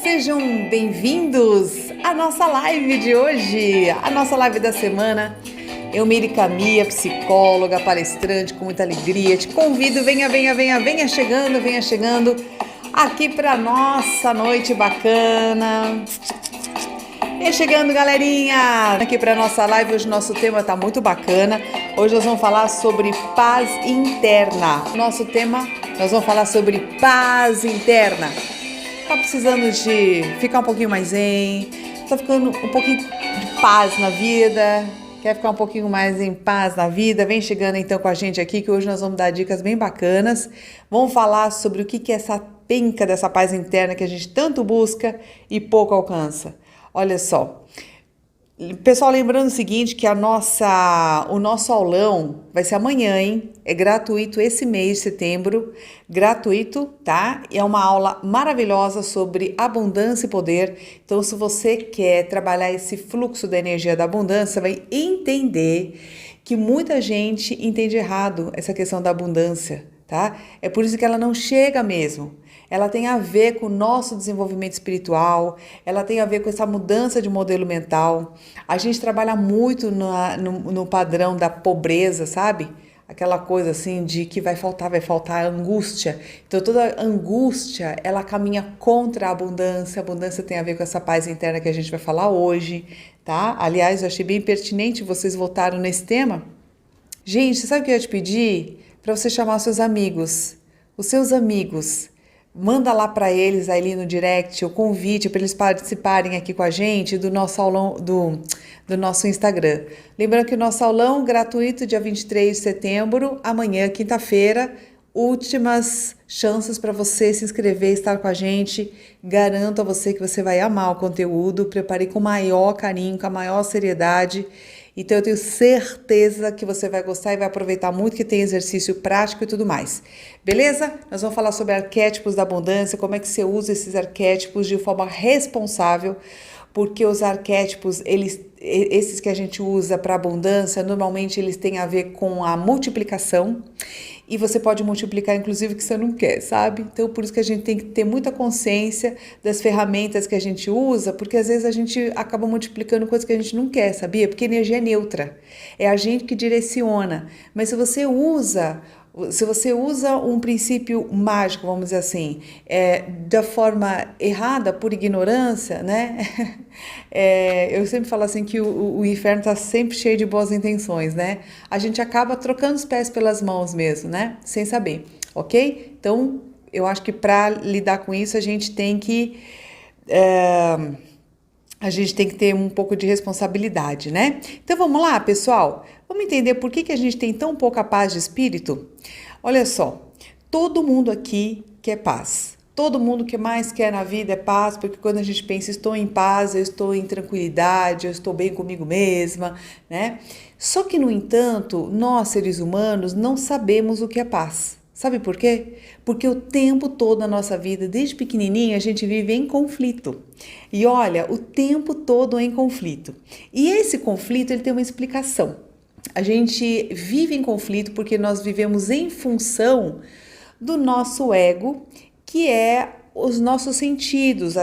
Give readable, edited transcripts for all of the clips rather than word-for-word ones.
Sejam bem-vindos à nossa live de hoje, a nossa live da semana. Eu, Mirica Mia, psicóloga, palestrante, com muita alegria, te convido, venha chegando aqui para nossa noite bacana. Venha chegando, galerinha, aqui para nossa live. Hoje nosso tema tá muito bacana. Hoje nós vamos falar sobre paz interna. Nosso tema, nós vamos falar sobre paz interna. Tá precisando de ficar um pouquinho mais zen, tá ficando um pouquinho de paz na vida, quer ficar um pouquinho mais em paz na vida? Vem chegando então com a gente aqui, que hoje nós vamos dar dicas bem bacanas. Vamos falar sobre o que é essa penca dessa paz interna que a gente tanto busca e pouco alcança. Olha só, pessoal, lembrando o seguinte, que o nosso aulão vai ser amanhã, hein? É gratuito esse mês de setembro, gratuito, tá? E é uma aula maravilhosa sobre abundância e poder. Então, se você quer trabalhar esse fluxo da energia da abundância, vai entender que muita gente entende errado essa questão da abundância, tá? É por isso que ela não chega mesmo. Ela tem a ver com o nosso desenvolvimento espiritual, ela tem a ver com essa mudança de modelo mental. A gente trabalha muito no padrão da pobreza, sabe? Aquela coisa assim de que vai faltar angústia. Então toda angústia, ela caminha contra a abundância. A abundância tem a ver com essa paz interna que a gente vai falar hoje, tá? Aliás, eu achei bem pertinente, vocês votaram nesse tema. Gente, sabe o que eu ia te pedir? Para você chamar os seus amigos. Manda lá para eles ali no direct o convite para eles participarem aqui com a gente do nosso aulão do nosso Instagram. Lembrando que o nosso aulão gratuito dia 23 de setembro, amanhã, quinta-feira, últimas chances para você se inscrever e estar com a gente. Garanto a você que você vai amar o conteúdo. Preparei com o maior carinho, com a maior seriedade. Então eu tenho certeza que você vai gostar e vai aproveitar muito, que tem exercício prático e tudo mais. Beleza? Nós vamos falar sobre arquétipos da abundância, como é que você usa esses arquétipos de forma responsável, porque os arquétipos, esses que a gente usa para abundância, normalmente eles têm a ver com a multiplicação. E você pode multiplicar, inclusive, o que você não quer, sabe? Então, por isso que a gente tem que ter muita consciência das ferramentas que a gente usa, porque às vezes a gente acaba multiplicando coisas que a gente não quer, sabia? Porque energia é neutra, é a gente que direciona. Mas se você usa um princípio mágico, vamos dizer assim, da forma errada, por ignorância, né? Eu sempre falo assim que o inferno está sempre cheio de boas intenções, né? A gente acaba trocando os pés pelas mãos mesmo, né? Sem saber, ok? Então, eu acho que para lidar com isso, a gente tem que ter um pouco de responsabilidade, né? Então vamos lá, pessoal? Vamos entender por que a gente tem tão pouca paz de espírito? Olha só, todo mundo aqui quer paz. Todo mundo que mais quer na vida é paz, porque quando a gente pensa, estou em paz, eu estou em tranquilidade, eu estou bem comigo mesma, né? Só que, no entanto, nós, seres humanos, não sabemos o que é paz. Sabe por quê? Porque o tempo todo na nossa vida, desde pequenininho, a gente vive em conflito. E olha, o tempo todo em conflito. E esse conflito, ele tem uma explicação. A gente vive em conflito porque nós vivemos em função do nosso ego, que é os nossos sentidos.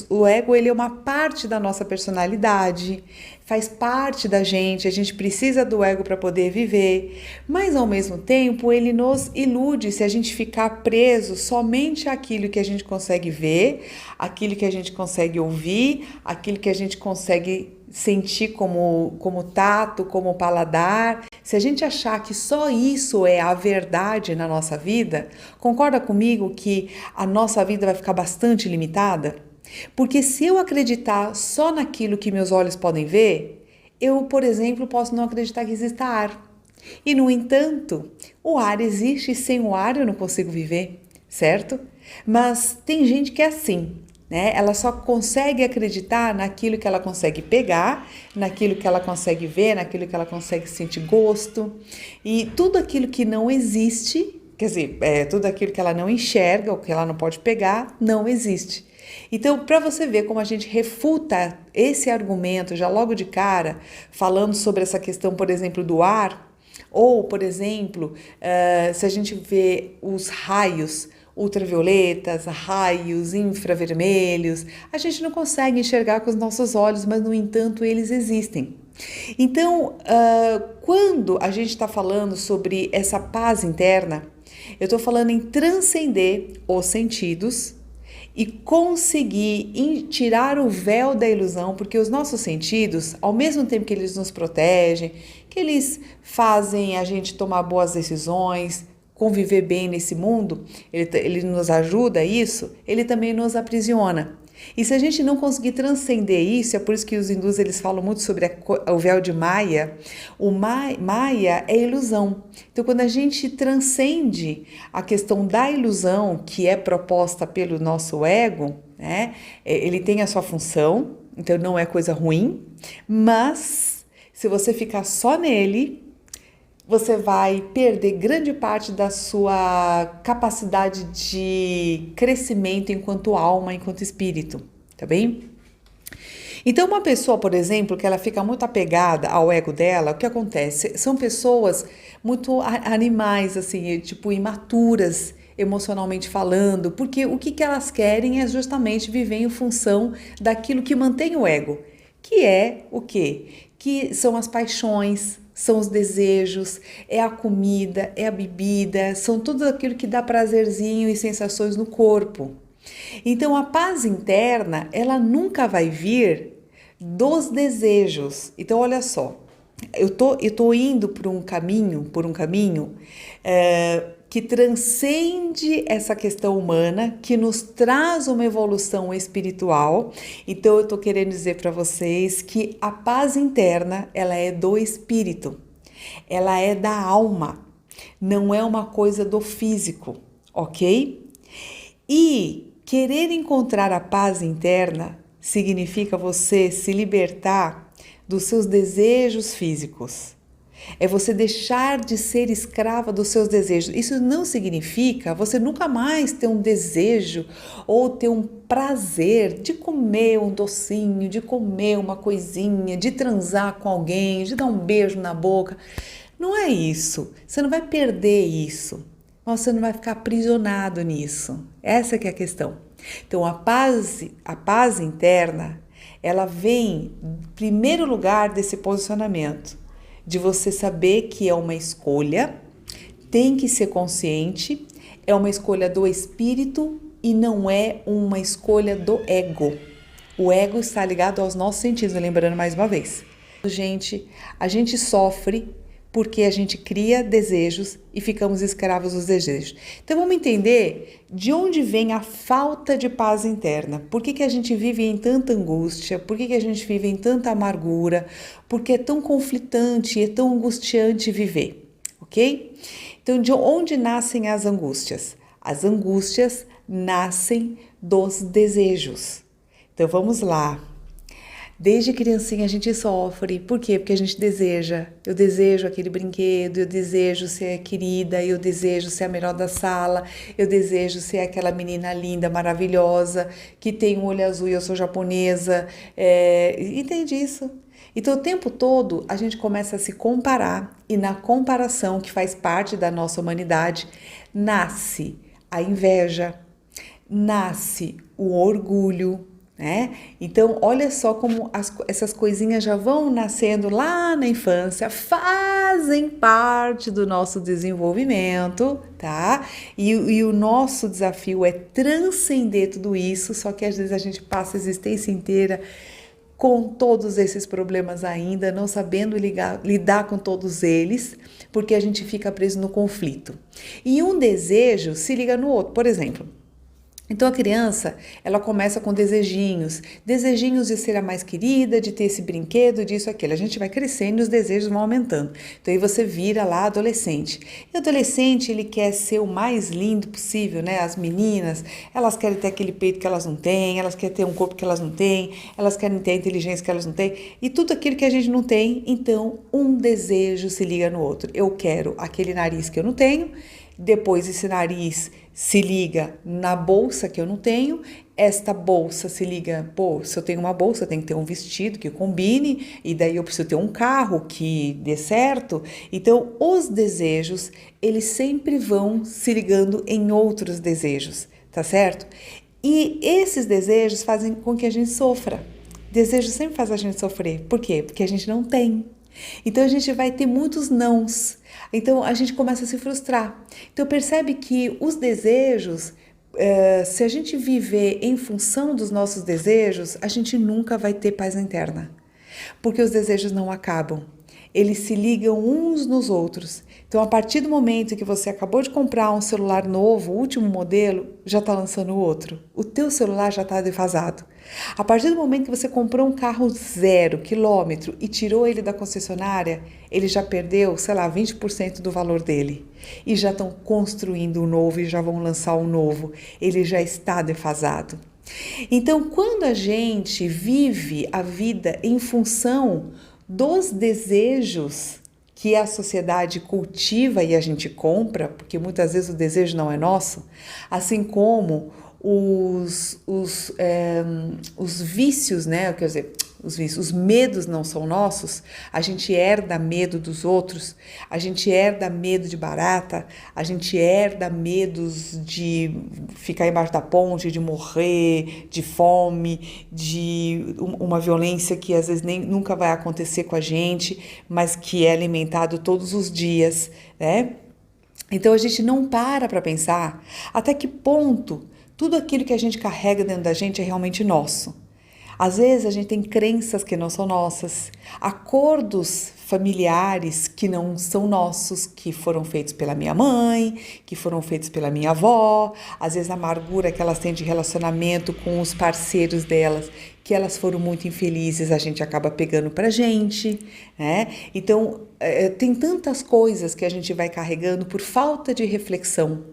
O ego, ele é uma parte da nossa personalidade, faz parte da gente, a gente precisa do ego para poder viver, mas ao mesmo tempo ele nos ilude se a gente ficar preso somente àquilo que a gente consegue ver, aquilo que a gente consegue ouvir, aquilo que a gente consegue sentir como tato, como paladar. Se a gente achar que só isso é a verdade na nossa vida, concorda comigo que a nossa vida vai ficar bastante limitada? Porque se eu acreditar só naquilo que meus olhos podem ver, eu, por exemplo, posso não acreditar que exista ar. E, no entanto, o ar existe e sem o ar eu não consigo viver, certo? Mas tem gente que é assim, né? Ela só consegue acreditar naquilo que ela consegue pegar, naquilo que ela consegue ver, naquilo que ela consegue sentir gosto. E tudo aquilo que não existe, quer dizer, tudo aquilo que ela não enxerga, ou que ela não pode pegar, não existe. Então, para você ver como a gente refuta esse argumento já logo de cara, falando sobre essa questão, por exemplo, do ar, ou, por exemplo, se a gente vê os raios ultravioletas, raios, infravermelhos. A gente não consegue enxergar com os nossos olhos, mas no entanto eles existem. Então, quando a gente está falando sobre essa paz interna, eu estou falando em transcender os sentidos e conseguir tirar o véu da ilusão, porque os nossos sentidos, ao mesmo tempo que eles nos protegem, que eles fazem a gente tomar boas decisões, conviver bem nesse mundo, ele nos ajuda a isso, ele também nos aprisiona. E se a gente não conseguir transcender isso, é por isso que os hindus eles falam muito sobre o véu de Maya. O Maya é ilusão. Então, quando a gente transcende a questão da ilusão que é proposta pelo nosso ego, né, ele tem a sua função, então não é coisa ruim, mas se você ficar só nele, você vai perder grande parte da sua capacidade de crescimento enquanto alma, enquanto espírito, tá bem? Então, uma pessoa, por exemplo, que ela fica muito apegada ao ego dela, o que acontece? São pessoas muito animais, assim, tipo imaturas, emocionalmente falando, porque o que elas querem é justamente viver em função daquilo que mantém o ego, que é o quê? Que são as paixões, são os desejos, é a comida, é a bebida, são tudo aquilo que dá prazerzinho e sensações no corpo. Então, a paz interna, ela nunca vai vir dos desejos. Então, olha só, eu tô indo por um caminho que transcende essa questão humana, que nos traz uma evolução espiritual. Então eu tô querendo dizer para vocês que a paz interna, ela é do espírito, ela é da alma, não é uma coisa do físico, ok? E querer encontrar a paz interna significa você se libertar dos seus desejos físicos. É você deixar de ser escrava dos seus desejos. Isso não significa você nunca mais ter um desejo ou ter um prazer de comer um docinho, de comer uma coisinha, de transar com alguém, de dar um beijo na boca. Não é isso. Você não vai perder isso. Você não vai ficar aprisionado nisso. Essa que é a questão. Então, a paz interna, ela vem em primeiro lugar desse posicionamento, de você saber que é uma escolha, tem que ser consciente, é uma escolha do espírito e não é uma escolha do ego. O ego está ligado aos nossos sentidos, lembrando mais uma vez. A gente sofre porque a gente cria desejos e ficamos escravos dos desejos. Então vamos entender de onde vem a falta de paz interna. Por que a gente vive em tanta angústia? Por que a gente vive em tanta amargura? Porque é tão conflitante e é tão angustiante viver, ok? Então de onde nascem as angústias? As angústias nascem dos desejos. Então vamos lá. Desde criancinha a gente sofre. Por quê? Porque a gente deseja. Eu desejo aquele brinquedo, eu desejo ser querida, eu desejo ser a melhor da sala, eu desejo ser aquela menina linda, maravilhosa, que tem um olho azul e eu sou japonesa. Entende isso? Então, o tempo todo a gente começa a se comparar e na comparação, que faz parte da nossa humanidade, nasce a inveja, nasce o orgulho, né? Então, olha só como essas coisinhas já vão nascendo lá na infância, fazem parte do nosso desenvolvimento, tá? E o nosso desafio é transcender tudo isso, só que às vezes a gente passa a existência inteira com todos esses problemas ainda, não sabendo lidar com todos eles, porque a gente fica preso no conflito. E um desejo se liga no outro, por exemplo. Então a criança, ela começa com desejinhos de ser a mais querida, de ter esse brinquedo, disso, aquilo. A gente vai crescendo e os desejos vão aumentando. Então aí você vira lá adolescente. E o adolescente, ele quer ser o mais lindo possível, né? As meninas, elas querem ter aquele peito que elas não têm, elas querem ter um corpo que elas não têm, elas querem ter a inteligência que elas não têm, e tudo aquilo que a gente não tem, então um desejo se liga no outro. Eu quero aquele nariz que eu não tenho, depois esse nariz se liga na bolsa que eu não tenho, Esta bolsa se liga, pô, se eu tenho uma bolsa, eu tenho que ter um vestido que combine, e daí eu preciso ter um carro que dê certo. Então, os desejos, eles sempre vão se ligando em outros desejos, tá certo? E esses desejos fazem com que a gente sofra. Desejo sempre faz a gente sofrer. Por quê? Porque a gente não tem. Então a gente vai ter muitos nãos. Então a gente começa a se frustrar. Então percebe que os desejos, se a gente viver em função dos nossos desejos, a gente nunca vai ter paz interna. Porque os desejos não acabam. Eles se ligam uns nos outros. Então, a partir do momento que você acabou de comprar um celular novo, o último modelo, já está lançando outro. O teu celular já está defasado. A partir do momento que você comprou um carro 0 km e tirou ele da concessionária, ele já perdeu, sei lá, 20% do valor dele. E já estão construindo um novo e já vão lançar um novo. Ele já está defasado. Então, quando a gente vive a vida em função dos desejos que a sociedade cultiva e a gente compra, porque muitas vezes o desejo não é nosso, assim como os vícios, né? Quer dizer, os medos não são nossos, a gente herda medo dos outros, a gente herda medo de barata, a gente herda medos de ficar embaixo da ponte, de morrer, de fome, de uma violência que às vezes nunca vai acontecer com a gente, mas que é alimentado todos os dias, né? Então a gente não para pensar até que ponto tudo aquilo que a gente carrega dentro da gente é realmente nosso. Às vezes a gente tem crenças que não são nossas, acordos familiares que não são nossos, que foram feitos pela minha mãe, que foram feitos pela minha avó, às vezes a amargura que elas têm de relacionamento com os parceiros delas, que elas foram muito infelizes, a gente acaba pegando pra gente, né? Então, tem tantas coisas que a gente vai carregando por falta de reflexão,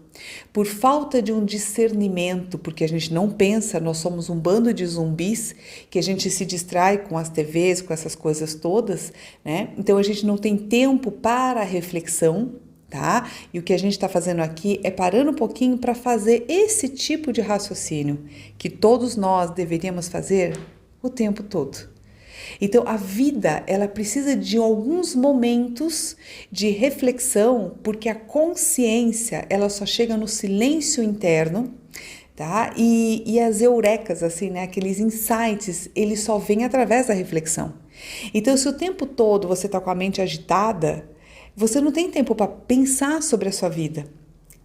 por falta de um discernimento, porque a gente não pensa, nós somos um bando de zumbis, que a gente se distrai com as TVs, com essas coisas todas, né? Então, a gente não tem tempo para a reflexão, tá? E o que a gente está fazendo aqui é parando um pouquinho para fazer esse tipo de raciocínio que todos nós deveríamos fazer o tempo todo. Então, a vida, ela precisa de alguns momentos de reflexão, porque a consciência, ela só chega no silêncio interno, tá? E as eurecas, assim, né? Aqueles insights, eles só vêm através da reflexão. Então, se o tempo todo você está com a mente agitada, você não tem tempo para pensar sobre a sua vida,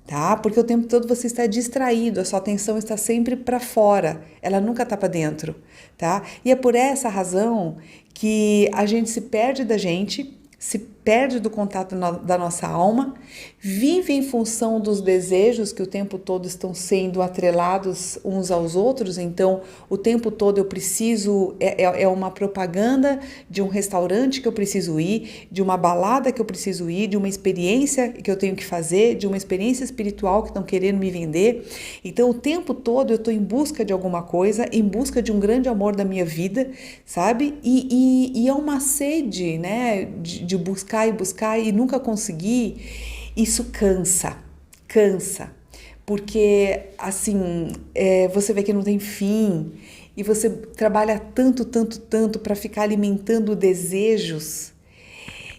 tá? Porque o tempo todo você está distraído, a sua atenção está sempre para fora, ela nunca está para dentro, tá? E é por essa razão que a gente se perde da gente, se perde do contato da nossa alma, vive em função dos desejos que o tempo todo estão sendo atrelados uns aos outros. Então, o tempo todo eu preciso, é uma propaganda de um restaurante que eu preciso ir, de uma balada que eu preciso ir, de uma experiência que eu tenho que fazer, de uma experiência espiritual que estão querendo me vender. Então, o tempo todo eu estou em busca de alguma coisa, em busca de um grande amor da minha vida, sabe? E é uma sede, né, de buscar e buscar e nunca conseguir. Isso cansa, porque assim, você vê que não tem fim e você trabalha tanto para ficar alimentando desejos,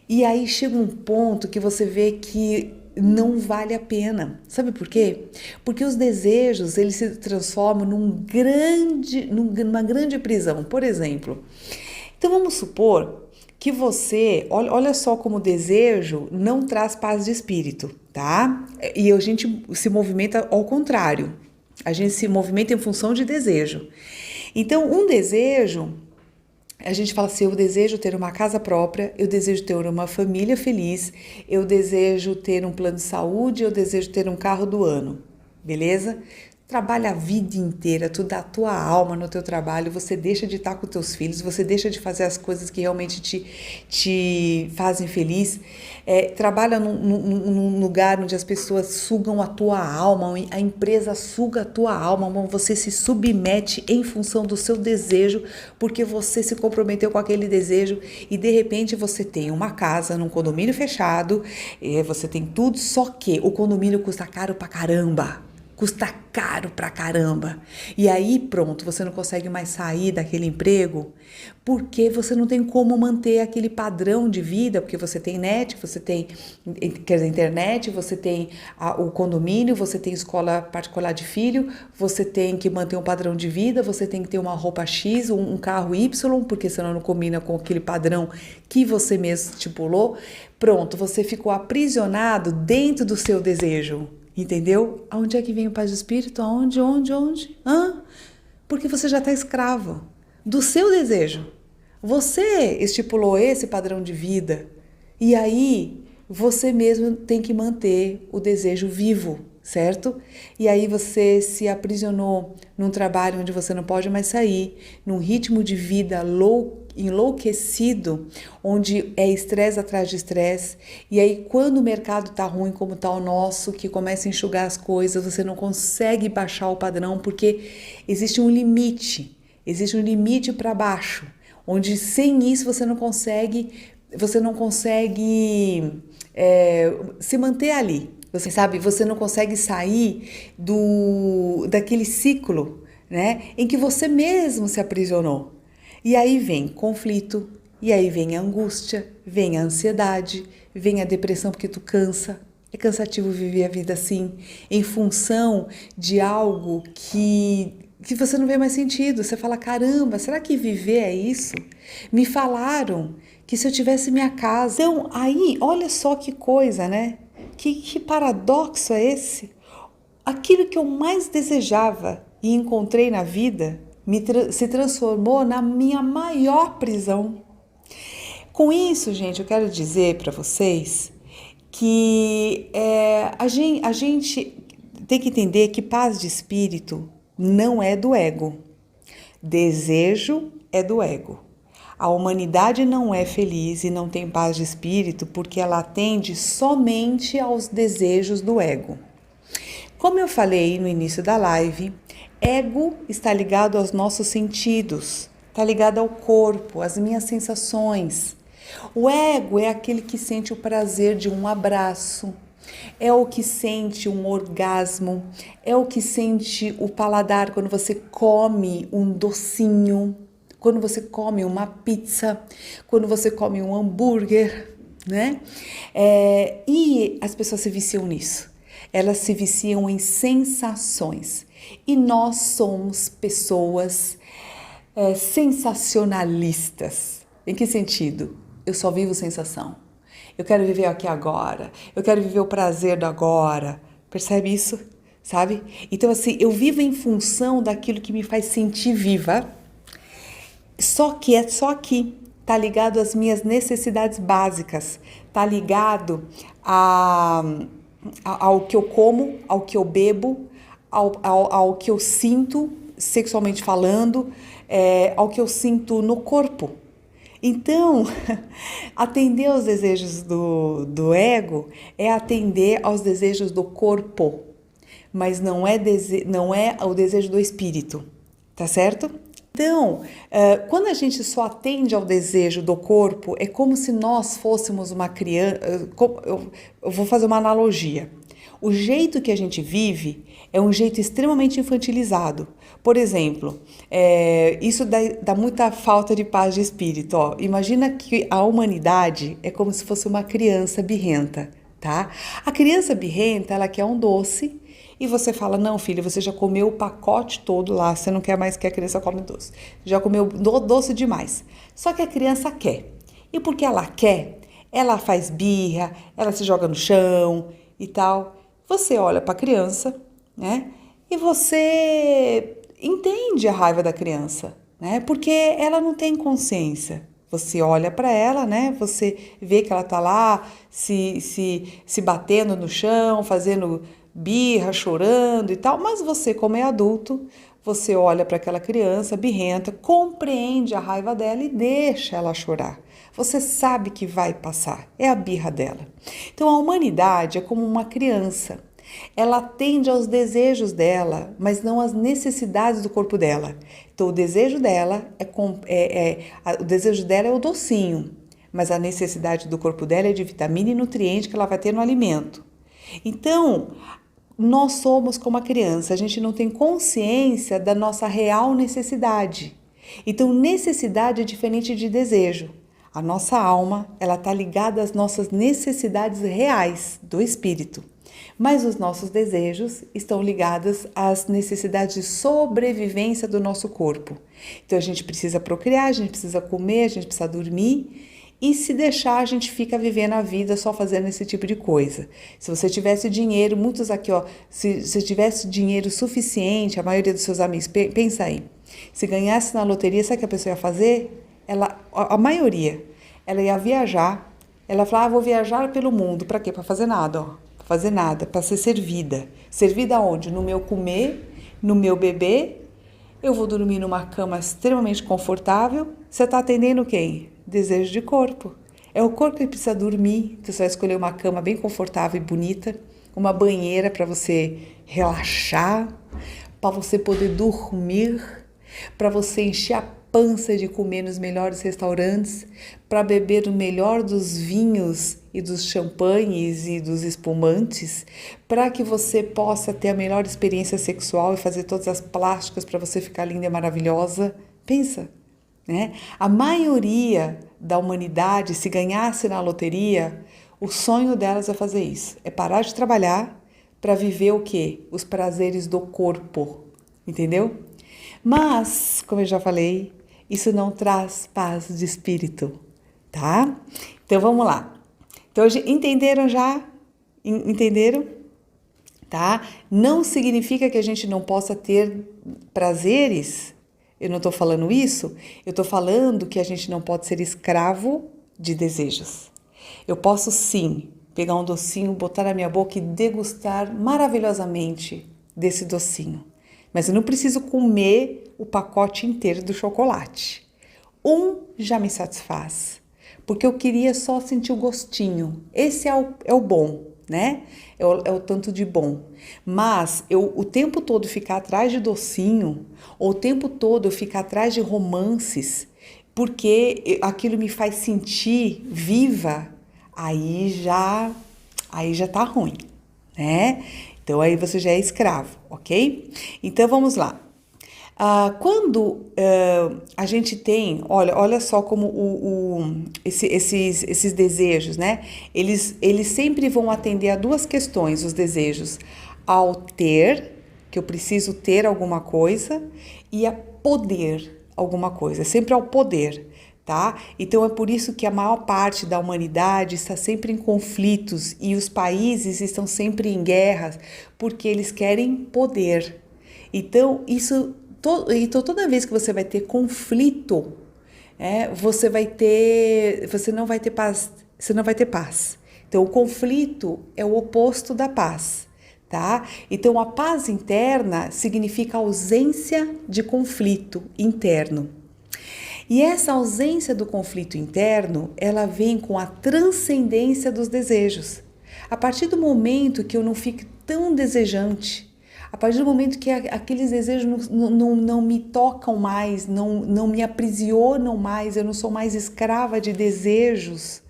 e aí chega um ponto que você vê que não vale a pena. Sabe por quê? Porque os desejos, eles se transformam numa grande prisão. Por exemplo, então vamos supor que você, olha só como o desejo não traz paz de espírito, tá? E a gente se movimenta ao contrário. A gente se movimenta em função de desejo. Então, um desejo, a gente fala assim, eu desejo ter uma casa própria, eu desejo ter uma família feliz, eu desejo ter um plano de saúde, eu desejo ter um carro do ano, beleza? Trabalha a vida inteira, tu dá a tua alma no teu trabalho, você deixa de estar com teus filhos, você deixa de fazer as coisas que realmente te fazem feliz, trabalha num lugar onde as pessoas sugam a tua alma, a empresa suga a tua alma, você se submete em função do seu desejo, porque você se comprometeu com aquele desejo e de repente você tem uma casa num condomínio fechado, você tem tudo, só que o condomínio custa caro pra caramba. custa caro pra caramba. E aí pronto, você não consegue mais sair daquele emprego porque você não tem como manter aquele padrão de vida, porque você tem net, você tem, quer dizer, internet, você tem o condomínio, você tem escola particular de filho, você tem que manter um padrão de vida, você tem que ter uma roupa X, um carro Y, porque senão não combina com aquele padrão que você mesmo estipulou. Pronto, você ficou aprisionado dentro do seu desejo. Entendeu? Aonde é que vem o paz de espírito? Aonde? Hã? Porque você já está escravo do seu desejo. Você estipulou esse padrão de vida e aí você mesmo tem que manter o desejo vivo, certo? E aí você se aprisionou num trabalho onde você não pode mais sair, num ritmo de vida enlouquecido, onde é estresse atrás de estresse, e aí quando o mercado tá ruim como tá o nosso, que começa a enxugar as coisas, você não consegue baixar o padrão, porque existe um limite para baixo, onde sem isso você não consegue se manter ali. Você sabe, você não consegue sair daquele ciclo, né, em que você mesmo se aprisionou. E aí vem conflito, e aí vem a angústia, vem a ansiedade, vem a depressão porque tu cansa. É cansativo viver a vida assim, em função de algo que você não vê mais sentido. Você fala, caramba, será que viver é isso? Me falaram que se eu tivesse minha casa... Então, aí, olha só que coisa, né? Que paradoxo é esse? Aquilo que eu mais desejava e encontrei na vida se transformou na minha maior prisão. Com isso, gente, eu quero dizer para vocês que a gente tem que entender que paz de espírito não é do ego. Desejo é do ego. A humanidade não é feliz e não tem paz de espírito porque ela atende somente aos desejos do ego. Como eu falei no início da live, ego está ligado aos nossos sentidos, está ligado ao corpo, às minhas sensações. O ego é aquele que sente o prazer de um abraço, é o que sente um orgasmo, é o que sente o paladar quando você come um docinho, quando você come uma pizza, quando você come um hambúrguer, né? E as pessoas se viciam nisso. Elas se viciam em sensações. E nós somos pessoas sensacionalistas. Em que sentido? Eu só vivo sensação. Eu quero viver aqui agora. Eu quero viver o prazer do agora. Percebe isso? Sabe? Então, assim, eu vivo em função daquilo que me faz sentir viva. Só que é só aqui. Tá ligado às minhas necessidades básicas. Tá ligado ao que eu como, ao que eu bebo, ao que eu sinto, sexualmente falando, ao que eu sinto no corpo. Então, atender aos desejos do ego é atender aos desejos do corpo, mas não é o desejo do espírito, tá certo? Então, quando a gente só atende ao desejo do corpo, é como se nós fôssemos uma criança. Eu vou fazer uma analogia. O jeito que a gente vive é um jeito extremamente infantilizado. Por exemplo, isso dá muita falta de paz de espírito. Ó. Imagina que a humanidade é como se fosse uma criança birrenta, tá? A criança birrenta, ela quer um doce. E você fala, não, filho, você já comeu o pacote todo lá, você não quer mais que a criança come doce. Já comeu doce demais. Só que a criança quer. E porque ela quer, ela faz birra, ela se joga no chão e tal. Você olha para a criança, né? E você entende a raiva da criança, né? Porque ela não tem consciência. Você olha para ela, né? Você vê que ela tá lá se batendo no chão, fazendo birra, chorando e tal, mas você, como é adulto, você olha para aquela criança birrenta, compreende a raiva dela e deixa ela chorar. Você sabe que vai passar, é a birra dela. Então a humanidade é como uma criança. Ela atende aos desejos dela, mas não às necessidades do corpo dela. Então o desejo dela o desejo dela é o docinho, mas a necessidade do corpo dela é de vitamina e nutriente que ela vai ter no alimento. Então, nós somos como a criança, a gente não tem consciência da nossa real necessidade. Então, necessidade é diferente de desejo. A nossa alma, ela está ligada às nossas necessidades reais do espírito. Mas os nossos desejos estão ligados às necessidades de sobrevivência do nosso corpo. Então, a gente precisa procriar, a gente precisa comer, a gente precisa dormir. E se deixar, a gente fica vivendo a vida só fazendo esse tipo de coisa. Se você tivesse dinheiro, muitos aqui, ó, se tivesse dinheiro suficiente, a maioria dos seus amigos, pensa aí, se ganhasse na loteria, sabe o que a pessoa ia fazer? A maioria, ela ia viajar, ela falava, vou viajar pelo mundo, para quê? Para fazer nada, ó, para fazer nada, para ser servida. Servida onde? No meu comer, no meu beber, eu vou dormir numa cama extremamente confortável, você está atendendo quem? Desejo de corpo. É o corpo que precisa dormir, então você vai escolher uma cama bem confortável e bonita, uma banheira para você relaxar, para você poder dormir, para você encher a pança de comer nos melhores restaurantes, para beber o melhor dos vinhos e dos champanhes e dos espumantes, para que você possa ter a melhor experiência sexual e fazer todas as plásticas para você ficar linda e maravilhosa. Pensa, né? A maioria da humanidade, se ganhasse na loteria, o sonho delas é fazer isso, é parar de trabalhar para viver o quê? Os prazeres do corpo, entendeu? Mas, como eu já falei, isso não traz paz de espírito, tá? Então vamos lá. Então entenderam já? Entenderam? Tá? Não significa que a gente não possa ter prazeres. Eu não estou falando isso. Eu estou falando que a gente não pode ser escravo de desejos. Eu posso sim pegar um docinho, botar na minha boca e degustar maravilhosamente desse docinho. Mas eu não preciso comer o pacote inteiro do chocolate. Um já me satisfaz, porque eu queria só sentir o gostinho. Esse é o bom, né? É o tanto de bom. Mas eu o tempo todo ficar atrás de docinho, ou o tempo todo eu ficar atrás de romances, porque aquilo me faz sentir viva, aí já tá ruim, né? Então aí você já é escravo, ok? Então vamos lá. Quando a gente tem, olha só como esses desejos, né? Eles sempre vão atender a duas questões, os desejos. Ao ter, que eu preciso ter alguma coisa, e a poder alguma coisa, sempre ao poder, tá? Então é por isso que a maior parte da humanidade está sempre em conflitos e os países estão sempre em guerras, porque eles querem poder. Então então toda vez que você vai ter conflito, você não vai ter paz, você não vai ter paz. Então o conflito é o oposto da paz, tá? Então a paz interna significa ausência de conflito interno. E essa ausência do conflito interno, ela vem com a transcendência dos desejos. A partir do momento que eu não fico tão desejante, a partir do momento que aqueles desejos não me tocam mais, não me aprisionam mais, eu não sou mais escrava de desejos,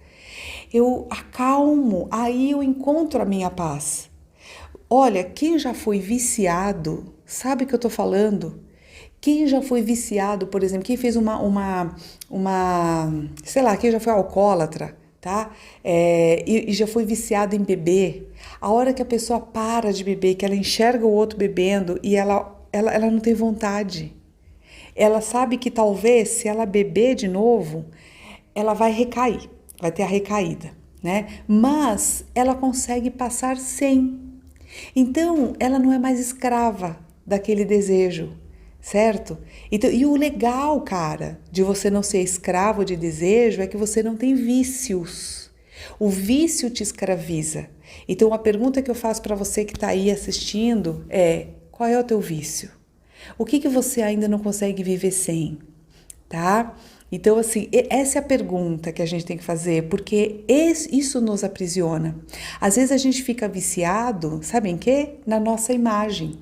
eu acalmo, aí eu encontro a minha paz. Olha, quem já foi viciado, sabe o que eu tô falando? Quem já foi viciado, por exemplo, quem fez sei lá, quem já foi alcoólatra, tá? E já foi viciado em beber. A hora que a pessoa para de beber, que ela enxerga o outro bebendo e ela não tem vontade. Ela sabe que talvez, se ela beber de novo, ela vai recair, vai ter a recaída, né? Mas ela consegue passar sem. Então, ela não é mais escrava daquele desejo, certo? Então, e o legal, cara, de você não ser escravo de desejo é que você não tem vícios. O vício te escraviza. Então, a pergunta que eu faço para você que está aí assistindo é: qual é o teu vício? O que você ainda não consegue viver sem, tá? Então, assim, essa é a pergunta que a gente tem que fazer, porque isso nos aprisiona. Às vezes a gente fica viciado, sabe em quê? Na nossa imagem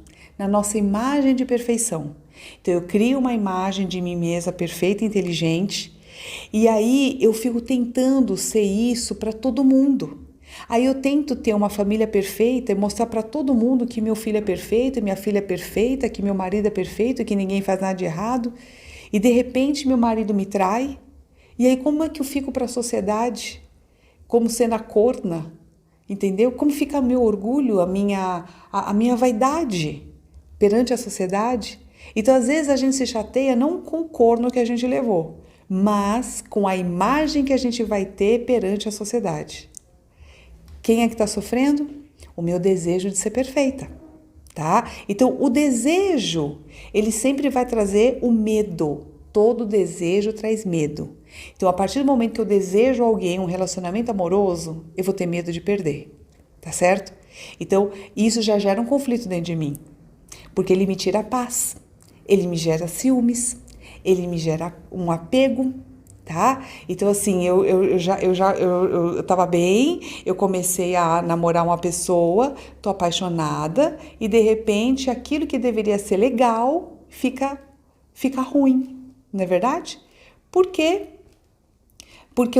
de perfeição. Então, eu crio uma imagem de mim mesma perfeita e inteligente, e aí eu fico tentando ser isso para todo mundo. Aí eu tento ter uma família perfeita e mostrar para todo mundo que meu filho é perfeito, minha filha é perfeita, que meu marido é perfeito, que ninguém faz nada de errado. E de repente meu marido me trai. E aí como é que eu fico para a sociedade? Como sendo a corna? Entendeu? Como fica o meu orgulho, a minha vaidade perante a sociedade? Então, às vezes, a gente se chateia não com o corno que a gente levou, mas com a imagem que a gente vai ter perante a sociedade. Quem é que está sofrendo? O meu desejo de ser perfeita, tá? Então, o desejo, ele sempre vai trazer o medo. Todo desejo traz medo. Então, a partir do momento que eu desejo alguém, um relacionamento amoroso, eu vou ter medo de perder, tá certo? Então, isso já gera um conflito dentro de mim, porque ele me tira a paz, ele me gera ciúmes, ele me gera um apego, tá? Então, assim, eu tava bem, eu comecei a namorar uma pessoa, tô apaixonada, e de repente aquilo que deveria ser legal fica ruim, não é verdade? Por quê? Porque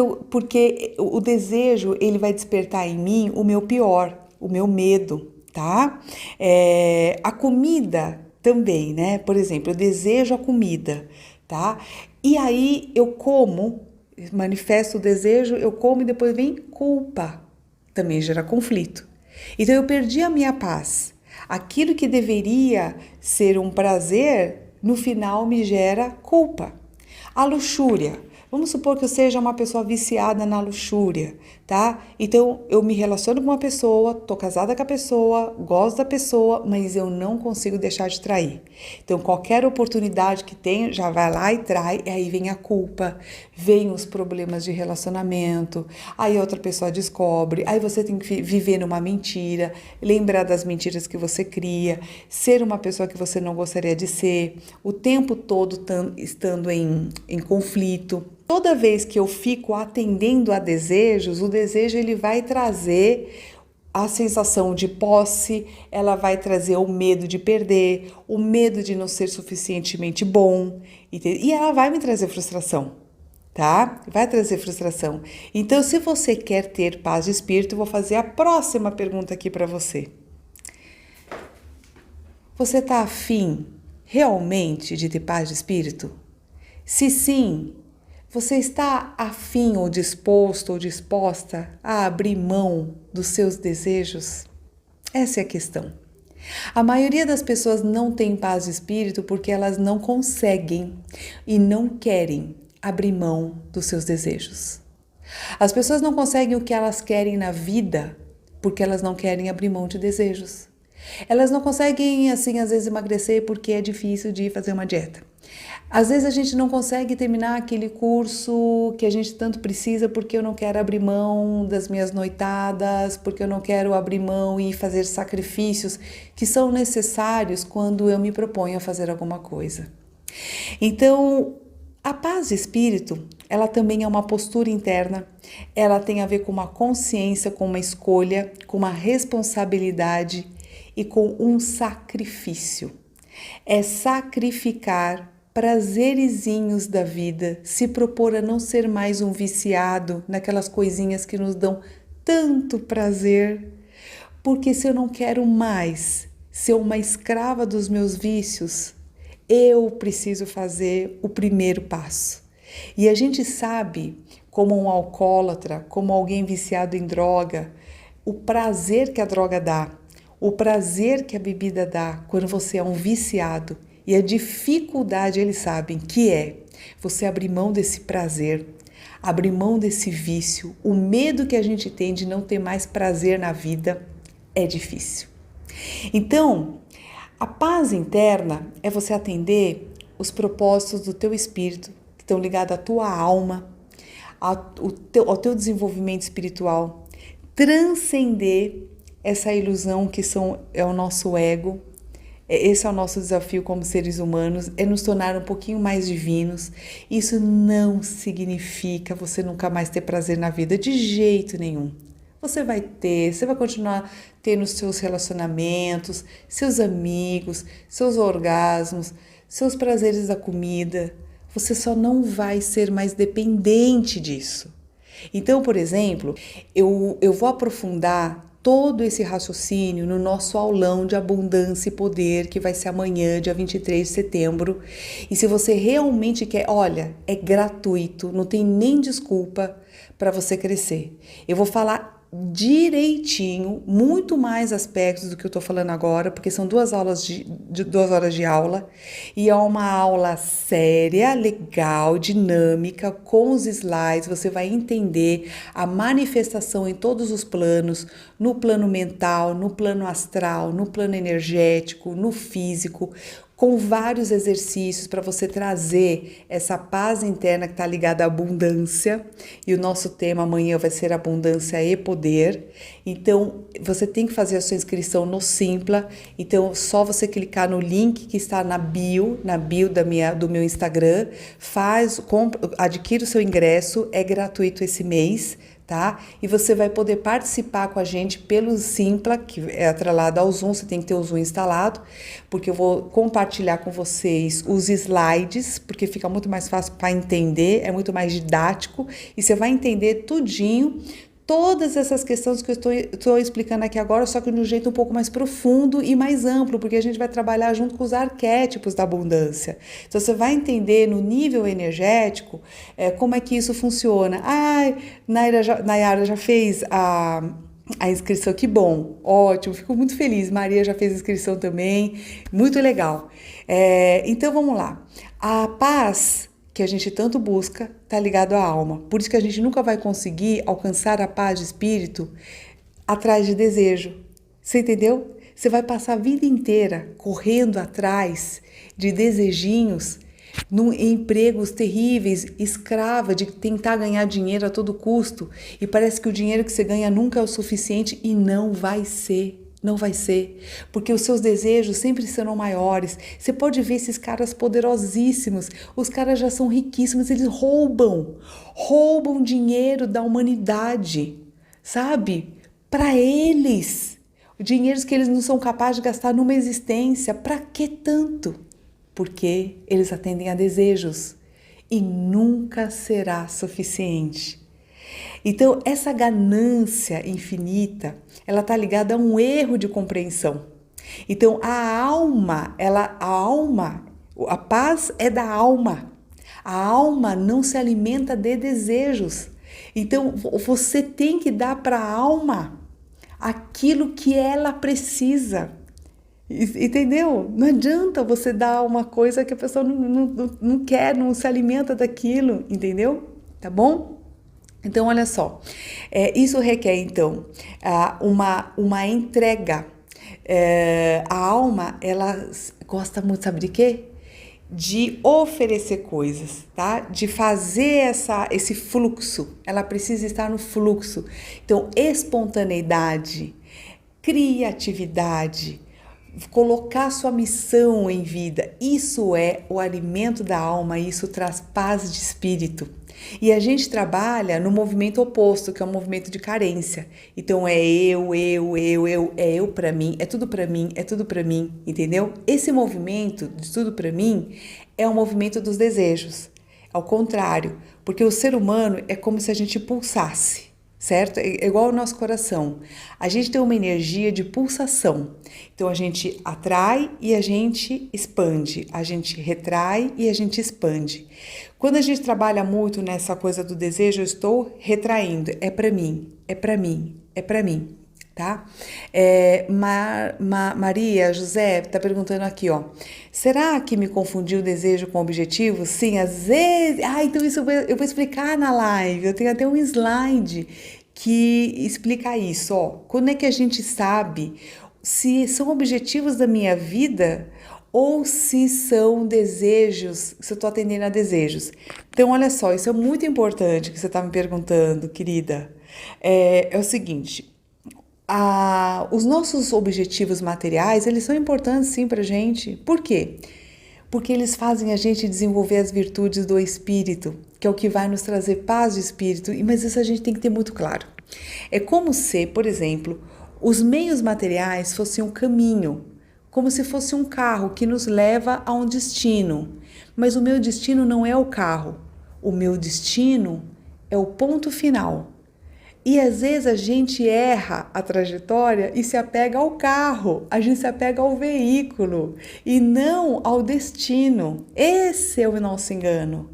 o desejo, ele vai despertar em mim o meu pior, o meu medo, tá? A comida também, né? Por exemplo, eu desejo a comida, tá? E aí eu como, manifesto o desejo, eu como e depois vem culpa. Também gera conflito. Então eu perdi a minha paz. Aquilo que deveria ser um prazer, no final me gera culpa. A luxúria. Vamos supor que eu seja uma pessoa viciada na luxúria, tá? Então, eu me relaciono com uma pessoa, tô casada com a pessoa, gosto da pessoa, mas eu não consigo deixar de trair. Então, qualquer oportunidade que tem, já vai lá e trai, e aí vem a culpa, vem os problemas de relacionamento, aí outra pessoa descobre, aí você tem que viver numa mentira, lembrar das mentiras que você cria, ser uma pessoa que você não gostaria de ser, o tempo todo estando em conflito. Toda vez que eu fico atendendo a desejos, o desejo ele vai trazer a sensação de posse, ela vai trazer o medo de perder, o medo de não ser suficientemente bom, e ela vai me trazer frustração, tá? Vai trazer frustração. Então, se você quer ter paz de espírito, eu vou fazer a próxima pergunta aqui para você. Você está afim realmente de ter paz de espírito? Se sim, você está afim ou disposto ou disposta a abrir mão dos seus desejos? Essa é a questão. A maioria das pessoas não tem paz de espírito porque elas não conseguem e não querem abrir mão dos seus desejos. As pessoas não conseguem o que elas querem na vida porque elas não querem abrir mão de desejos. Elas não conseguem, assim, às vezes emagrecer porque é difícil de fazer uma dieta. Às vezes a gente não consegue terminar aquele curso que a gente tanto precisa porque eu não quero abrir mão das minhas noitadas, porque eu não quero abrir mão e fazer sacrifícios que são necessários quando eu me proponho a fazer alguma coisa. Então, a paz de espírito, ela também é uma postura interna, ela tem a ver com uma consciência, com uma escolha, com uma responsabilidade e com um sacrifício. É sacrificar prazerezinhos da vida, se propor a não ser mais um viciado naquelas coisinhas que nos dão tanto prazer, porque se eu não quero mais ser uma escrava dos meus vícios, eu preciso fazer o primeiro passo. E a gente sabe, como um alcoólatra, como alguém viciado em droga, o prazer que a droga dá, o prazer que a bebida dá quando você é um viciado. E a dificuldade, eles sabem, que é você abrir mão desse prazer, abrir mão desse vício, o medo que a gente tem de não ter mais prazer na vida é difícil. Então, a paz interna é você atender os propósitos do teu espírito, que estão ligados à tua alma, ao teu desenvolvimento espiritual, transcender essa ilusão que é o nosso ego. Esse é o nosso desafio como seres humanos, é nos tornar um pouquinho mais divinos. Isso não significa você nunca mais ter prazer na vida, de jeito nenhum. Você vai continuar tendo seus relacionamentos, seus amigos, seus orgasmos, seus prazeres da comida. Você só não vai ser mais dependente disso. Então, por exemplo, eu vou aprofundar todo esse raciocínio no nosso aulão de abundância e poder, que vai ser amanhã, dia 23 de setembro. E se você realmente quer, olha, é gratuito, não tem nem desculpa para você crescer. Eu vou falar direitinho, muito mais aspectos do que eu tô falando agora, porque são 2 horas de aula, e é uma aula séria, legal, dinâmica, com os slides, você vai entender a manifestação em todos os planos, no plano mental, no plano astral, no plano energético, no físico, com vários exercícios para você trazer essa paz interna que está ligada à abundância. E o nosso tema amanhã vai ser abundância e poder. Então, você tem que fazer a sua inscrição no Simpla. Então, só você clicar no link que está na bio do meu Instagram, adquire o seu ingresso, é gratuito esse mês, tá? E você vai poder participar com a gente pelo Simpla, que é atrelado ao Zoom, você tem que ter o Zoom instalado, porque eu vou compartilhar com vocês os slides, porque fica muito mais fácil para entender, é muito mais didático, e você vai entender tudinho, todas essas questões que eu estou explicando aqui agora, só que de um jeito um pouco mais profundo e mais amplo, porque a gente vai trabalhar junto com os arquétipos da abundância. Então, você vai entender no nível energético como é que isso funciona. Ai, Nayara já fez a inscrição, que bom, ótimo, fico muito feliz. Maria já fez a inscrição também, muito legal. Então, vamos lá. A paz que a gente tanto busca, está ligado à alma. Por isso que a gente nunca vai conseguir alcançar a paz de espírito atrás de desejo. Você entendeu? Você vai passar a vida inteira correndo atrás de desejinhos, em empregos terríveis, escrava de tentar ganhar dinheiro a todo custo. E parece que o dinheiro que você ganha nunca é o suficiente e não vai ser. Não vai ser, porque os seus desejos sempre serão maiores. Você pode ver esses caras poderosíssimos, os caras já são riquíssimos, eles roubam dinheiro da humanidade, sabe? Para eles, dinheiros que eles não são capazes de gastar numa existência. Para que tanto? Porque eles atendem a desejos e nunca será suficiente. Então, essa ganância infinita, ela está ligada a um erro de compreensão. Então, a paz é da alma. A alma não se alimenta de desejos. Então, você tem que dar para a alma aquilo que ela precisa. Entendeu? Não adianta você dar uma coisa que a pessoa não quer, não se alimenta daquilo, entendeu? Tá bom? Então, olha só, isso requer, então, uma entrega. A alma, ela gosta muito, sabe de quê? De oferecer coisas, tá? De fazer esse fluxo. Ela precisa estar no fluxo. Então, espontaneidade, criatividade, colocar sua missão em vida, isso é o alimento da alma, isso traz paz de espírito. E a gente trabalha no movimento oposto, que é o movimento de carência. Então é eu para mim, é tudo para mim, entendeu? Esse movimento de tudo para mim é o movimento dos desejos. Ao contrário, porque o ser humano é como se a gente pulsasse, certo? É igual ao nosso coração. A gente tem uma energia de pulsação. Então a gente atrai e a gente expande, a gente retrai e a gente expande. Quando a gente trabalha muito nessa coisa do desejo, eu estou retraindo, é para mim, tá? Maria José tá perguntando aqui, ó. Será que me confundiu o desejo com o objetivo? Sim, às vezes. Então isso eu vou explicar na live. Eu tenho até um slide que explica isso, ó. Quando é que a gente sabe se são objetivos da minha vida ou se são desejos, se eu estou atendendo a desejos? Então, olha só, isso é muito importante que você está me perguntando, querida. É o seguinte. Os nossos objetivos materiais, eles são importantes sim pra gente. Por quê? Porque eles fazem a gente desenvolver as virtudes do espírito, que é o que vai nos trazer paz de espírito, mas isso a gente tem que ter muito claro. É como se, por exemplo, os meios materiais fossem um caminho, como se fosse um carro que nos leva a um destino. Mas o meu destino não é o carro, o meu destino é o ponto final. E às vezes a gente erra a trajetória e se apega ao carro, a gente se apega ao veículo e não ao destino. Esse é o nosso engano.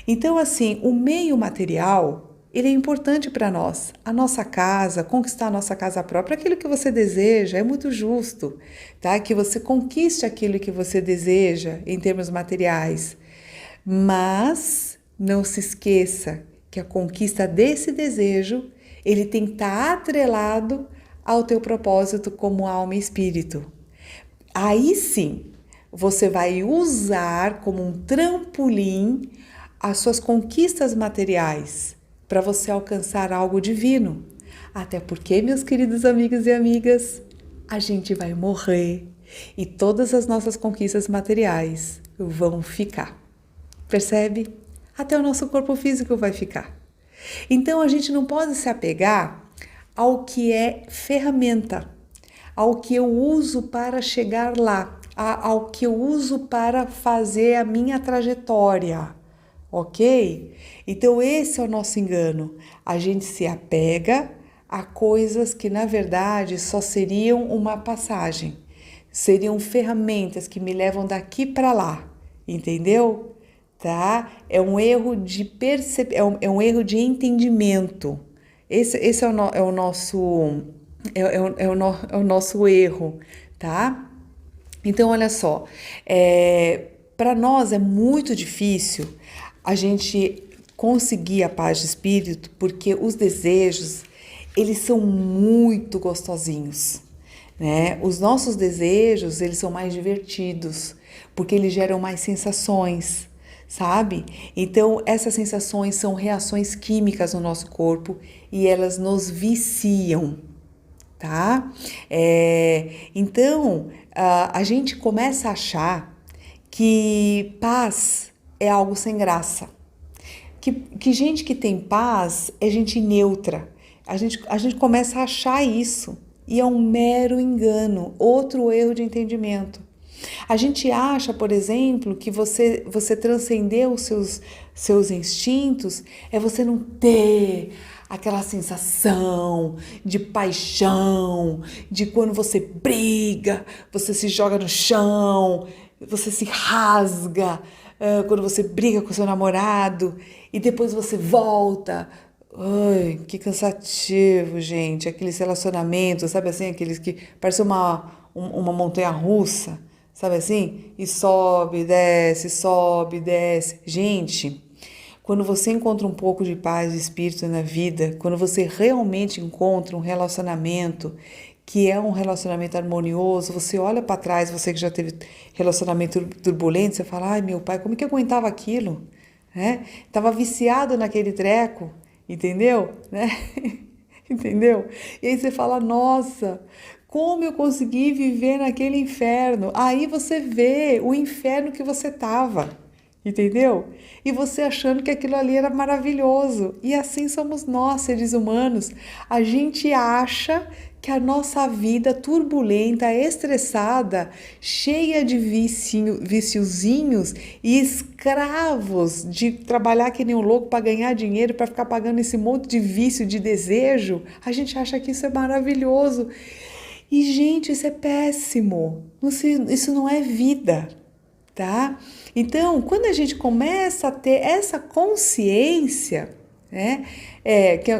Então, assim, o meio material, ele é importante para nós. A nossa casa, conquistar a nossa casa própria, aquilo que você deseja, é muito justo, tá? Que você conquiste aquilo que você deseja em termos materiais. Mas não se esqueça que a conquista desse desejo, ele tem que estar atrelado ao teu propósito como alma e espírito. Aí sim, você vai usar como um trampolim as suas conquistas materiais para você alcançar algo divino. Até porque, meus queridos amigos e amigas, a gente vai morrer e todas as nossas conquistas materiais vão ficar. Percebe? Até o nosso corpo físico vai ficar. Então a gente não pode se apegar ao que é ferramenta, ao que eu uso para chegar lá, ao que eu uso para fazer a minha trajetória, ok? Então esse é o nosso engano. A gente se apega a coisas que na verdade só seriam uma passagem, seriam ferramentas que me levam daqui para lá, entendeu? Tá? É um erro de é um erro de entendimento. Esse é o nosso é o nosso erro, tá? Então, olha só, para nós é muito difícil a gente conseguir a paz de espírito, porque os desejos, eles são muito gostosinhos, né? Os nossos desejos, eles são mais divertidos, porque eles geram mais sensações, sabe? Então, essas sensações são reações químicas no nosso corpo e elas nos viciam, tá? Então, a gente começa a achar que paz é algo sem graça, que gente que tem paz é gente neutra. A gente começa a achar isso e é um mero engano, outro erro de entendimento. A gente acha, por exemplo, que você transcender os seus instintos é você não ter aquela sensação de paixão, de quando você briga, você se joga no chão, você se rasga, quando você briga com seu namorado e depois você volta. Ai, que cansativo, gente. Aqueles relacionamentos, sabe assim, aqueles que parecem uma montanha russa, sabe assim? E sobe, desce. Gente, quando você encontra um pouco de paz de espírito na vida, quando você realmente encontra um relacionamento que é um relacionamento harmonioso, você olha para trás, você que já teve relacionamento turbulento, você fala, ai meu pai, como é que eu aguentava aquilo? Tava viciado naquele treco, entendeu? Né? Entendeu? E aí você fala, nossa, como eu consegui viver naquele inferno? Aí você vê o inferno que você tava, entendeu? E você achando que aquilo ali era maravilhoso. E assim somos nós, seres humanos. A gente acha que a nossa vida turbulenta, estressada, cheia de viciozinhos e escravos de trabalhar que nem um louco para ganhar dinheiro, para ficar pagando esse monte de vício, de desejo, a gente acha que isso é maravilhoso. E, gente, isso é péssimo. Isso não é vida, tá? Então, quando a gente começa a ter essa consciência, né?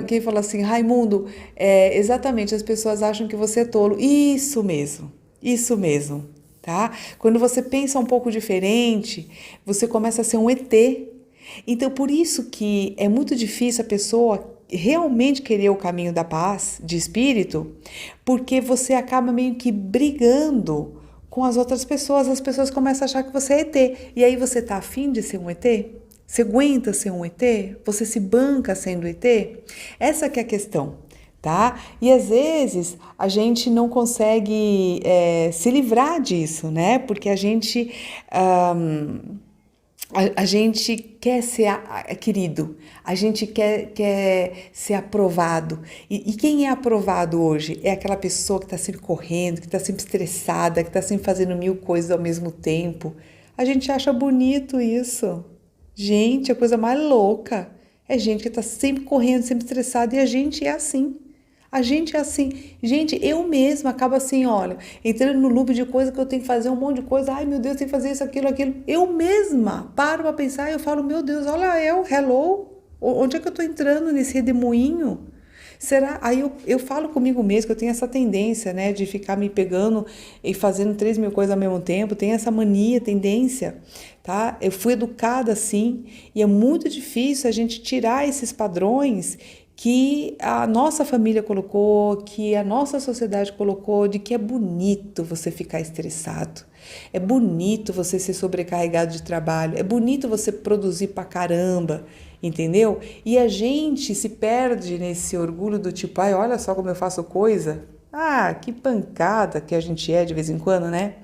Quem fala assim, Raimundo, exatamente, as pessoas acham que você é tolo. Isso mesmo, tá? Quando você pensa um pouco diferente, você começa a ser um ET. Então, por isso que é muito difícil a pessoa realmente querer o caminho da paz de espírito, porque você acaba meio que brigando com as outras pessoas começam a achar que você é ET. E aí você tá afim de ser um ET? Você aguenta ser um ET? Você se banca sendo ET? Essa que é a questão, tá? E às vezes a gente não consegue se livrar disso, né? Porque a gente quer ser querido, a gente quer ser aprovado. E quem é aprovado hoje? É aquela pessoa que está sempre correndo, que está sempre estressada, que está sempre fazendo 1000 coisas ao mesmo tempo. A gente acha bonito isso. Gente, é a coisa mais louca. É gente que está sempre correndo, sempre estressada, e a gente é assim. A gente é assim. Gente, eu mesma acabo assim, olha, entrando no loop de coisa que eu tenho que fazer um monte de coisa. Ai, meu Deus, tem que fazer isso, aquilo, aquilo. Eu mesma paro para pensar e eu falo, meu Deus, olha hello. Onde é que eu tô entrando nesse redemoinho? Será? Aí eu falo comigo mesmo que eu tenho essa tendência, né, de ficar me pegando e fazendo 3.000 coisas ao mesmo tempo. Tenho essa mania, tendência, tá? Eu fui educada assim e é muito difícil a gente tirar esses padrões que a nossa família colocou, que a nossa sociedade colocou, de que é bonito você ficar estressado, é bonito você ser sobrecarregado de trabalho, é bonito você produzir pra caramba, entendeu? E a gente se perde nesse orgulho do tipo, ai, olha só como eu faço coisa. Ah, que pancada que a gente é de vez em quando, né?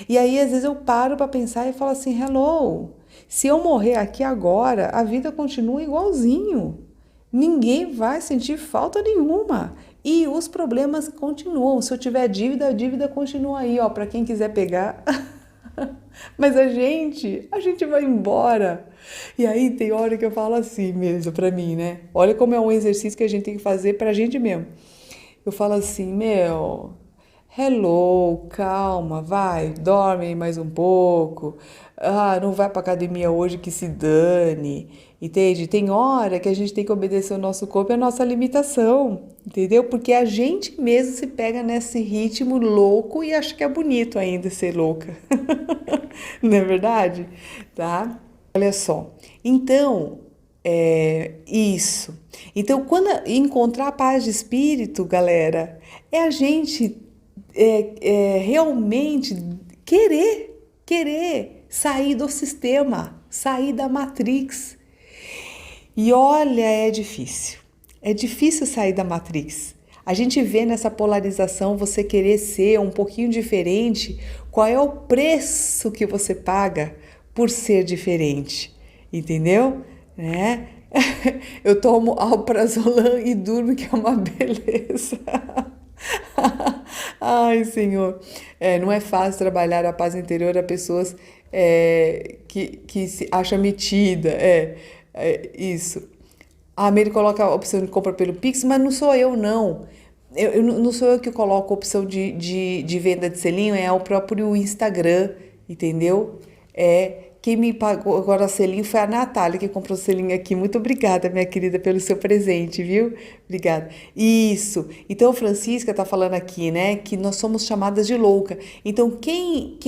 E aí, às vezes, eu paro para pensar e falo assim, hello, se eu morrer aqui agora, a vida continua igualzinho. Ninguém vai sentir falta nenhuma. E os problemas continuam. Se eu tiver dívida, a dívida continua aí, ó, para quem quiser pegar. Mas a gente vai embora. E aí tem hora que eu falo assim mesmo pra mim, né? Olha como é um exercício que a gente tem que fazer pra gente mesmo. Eu falo assim, meu, hello, calma, vai, dorme aí mais um pouco. Ah, não vai pra academia hoje que se dane. Entende? Tem hora que a gente tem que obedecer o nosso corpo e a nossa limitação, entendeu? Porque a gente mesmo se pega nesse ritmo louco e acha que é bonito ainda ser louca. Não é verdade? Tá? Olha só. Então, isso. Então, quando encontrar a paz de espírito, galera, é a gente realmente querer sair do sistema, sair da Matrix. E olha, é difícil. É difícil sair da Matrix. A gente vê nessa polarização você querer ser um pouquinho diferente. Qual é o preço que você paga por ser diferente? Entendeu? Né? Eu tomo alprazolam e durmo, que é uma beleza. Ai, Senhor. Não é fácil trabalhar a paz interior a pessoas que se acham metida. Isso. A Mary coloca a opção de compra pelo Pix, mas não sou eu, não. Não sou eu que coloco a opção de venda de selinho, é o próprio Instagram, entendeu? Quem me pagou agora o selinho foi a Natália, que comprou o selinho aqui. Muito obrigada, minha querida, pelo seu presente, viu? Obrigada. Isso. Então, Francisca tá falando aqui, né, que nós somos chamadas de louca. Então, quem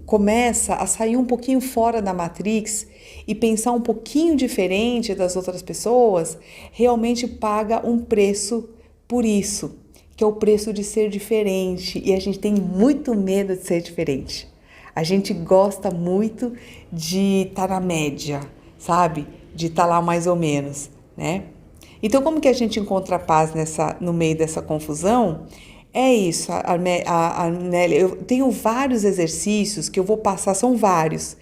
começa a sair um pouquinho fora da Matrix e pensar um pouquinho diferente das outras pessoas, realmente paga um preço por isso, que é o preço de ser diferente. E a gente tem muito medo de ser diferente. A gente gosta muito de estar na média, sabe? De estar lá mais ou menos, né? Então, como que a gente encontra paz no meio dessa confusão? É isso, a Nélia, eu tenho vários exercícios que eu vou passar, são vários,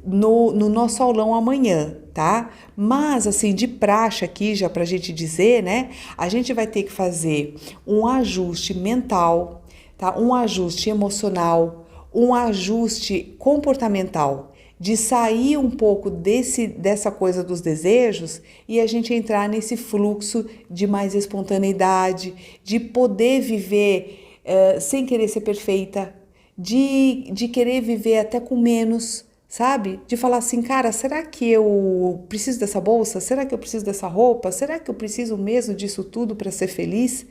no nosso aulão amanhã, tá? Mas, assim, de praxe aqui, já pra gente dizer, né? A gente vai ter que fazer um ajuste mental, tá? Um ajuste emocional, um ajuste comportamental, de sair um pouco dessa coisa dos desejos e a gente entrar nesse fluxo de mais espontaneidade, de poder viver sem querer ser perfeita, de querer viver até com menos, sabe? De falar assim, cara, será que eu preciso dessa bolsa? Será que eu preciso dessa roupa? Será que eu preciso mesmo disso tudo para ser feliz?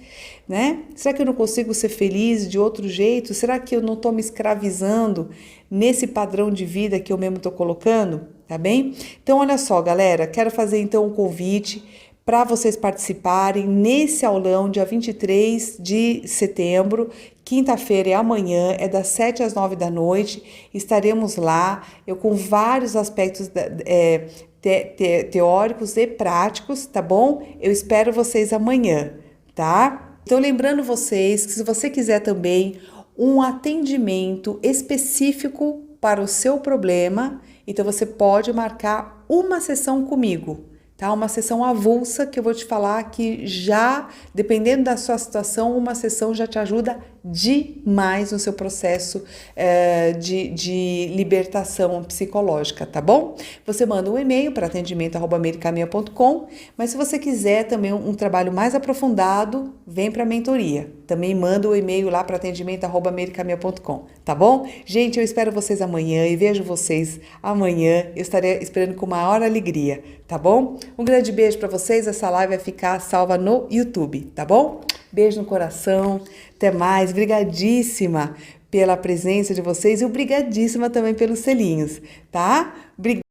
Né? Será que eu não consigo ser feliz de outro jeito? Será que eu não estou me escravizando nesse padrão de vida que eu mesmo estou colocando? Tá bem? Então, olha só, galera, quero fazer então um convite para vocês participarem nesse aulão, dia 23 de setembro, quinta-feira é amanhã, é das 7 às 9 da noite, estaremos lá, eu com vários aspectos teóricos e práticos, tá bom? Eu espero vocês amanhã, tá? Então, lembrando vocês que se você quiser também um atendimento específico para o seu problema, então você pode marcar uma sessão comigo. Tá? Uma sessão avulsa que eu vou te falar que já, dependendo da sua situação, uma sessão já te ajuda demais no seu processo de libertação psicológica, tá bom? Você manda um e-mail para atendimento@mericaminha.com, mas se você quiser também um trabalho mais aprofundado, vem para a mentoria. Também manda o e-mail lá para atendimento@mericaminha.com, tá bom? Gente, eu espero vocês amanhã e vejo vocês amanhã. Eu estarei esperando com maior alegria, tá bom? Um grande beijo para vocês. Essa live vai ficar salva no YouTube, tá bom? Beijo no coração. Até mais. Brigadíssima pela presença de vocês e obrigadíssima também pelos selinhos, tá?